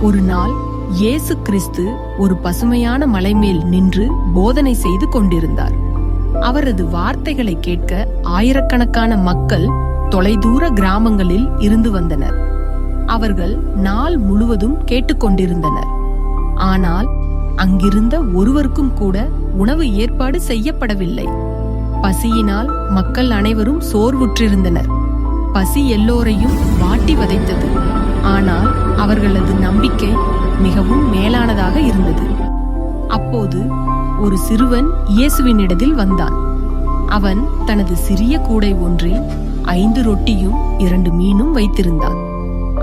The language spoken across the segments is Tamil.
ஒரு நாள் இயேசு கிறிஸ்து ஒரு பசுமையான மலை மேல் நின்று போதனை செய்து கொண்டிருந்தார். அவரது வார்த்தைகளை கேட்க ஆயிரக்கணக்கான மக்கள் தொலைதூர கிராமங்களில் இருந்து வந்தனர். அவர்கள் நாள் முழுவதும் கேட்டுக்கொண்டிருந்தனர். ஆனால் அங்கிருந்த ஒருவருக்கும் கூட உணவு ஏற்பாடு செய்யப்படவில்லை. பசியினால் மக்கள் அனைவரும் சோர்வுற்றிருந்தனர். பசி எல்லோரையும் வாட்டி வதைத்தது. ஆனால் அவர்களது நம்பிக்கை மிகவும் மேலானதாக இருந்தது. அப்போது ஒரு சிறுவன் இயேசுவினிடத்தில் வந்தான். அவன் தனது சிறிய கூடை ஒன்றில் 5 ரொட்டியும் 2 மீனும் வைத்திருந்தான்.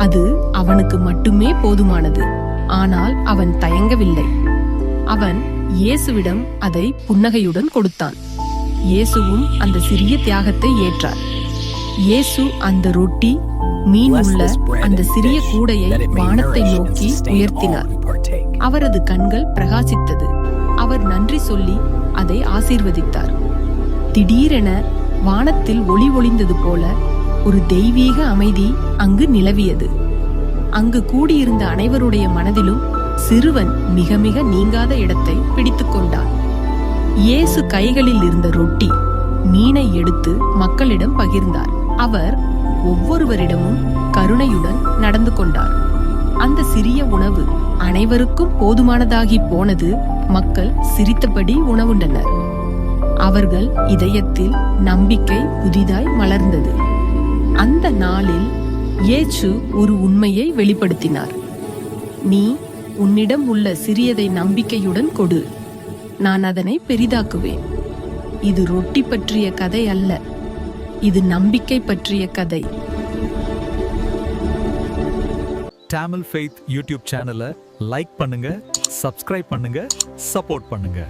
அது அவனுக்கு மட்டுமே போதுமானது. ஆனால் அவன் தயங்கவில்லை. அவன் இயேசுவிடம் அதை புன்னகையுடன் கொடுத்தான். இயேசுவும் அந்த சிறிய தியாகத்தை ஏற்றார். இயேசு அந்த ரொட்டி, மீன் உள்ள அந்த சிறிய கூடையை வானத்தை நோக்கி உயர்த்தினார். அவரது கண்கள் பிரகாசித்தது. அவர் நன்றி சொல்லி அதை ஆசீர்வதித்தார். திடீரென வானத்தில் ஒளி ஒளிந்தது போல ஒரு தெய்வீக அமைதி அங்கு நிலவியது. அங்கு கூடியிருந்த அனைவருடைய மனதிலும் சிறுவன் மிக மிக நீங்காத இடத்தை பிடித்துக் கொண்டான். இயேசு கைகளில் இருந்த ரொட்டி, மீனை எடுத்து மக்களிடம் பகிர்ந்தார். அவர் ஒவ்வொருவரிடமும் கருணையுடன் நடந்து கொண்டார். அந்த சிறிய உணவு அனைவருக்கும் போதுமானதாகி போனது. மக்கள் சிரித்தபடி உணவுண்டனர். அவர்கள் இதயத்தில் நம்பிக்கை புதிதாய் மலர்ந்தது. அந்த நாளில் இயேசு ஒரு உண்மையை வெளிப்படுத்தினார். நீ உன்னிடம் உள்ள சிறியதை நம்பிக்கையுடன் கொடு, நான் அதனை பெரிதாக்குவேன். இது ரொட்டி பற்றிய கதை அல்ல, இது நம்பிக்கை பற்றிய கதை. Tamil Faith யூடியூப் சேனலை லைக் பண்ணுங்க, சப்ஸ்கிரைப் பண்ணுங்க, சப்போர்ட் பண்ணுங்க.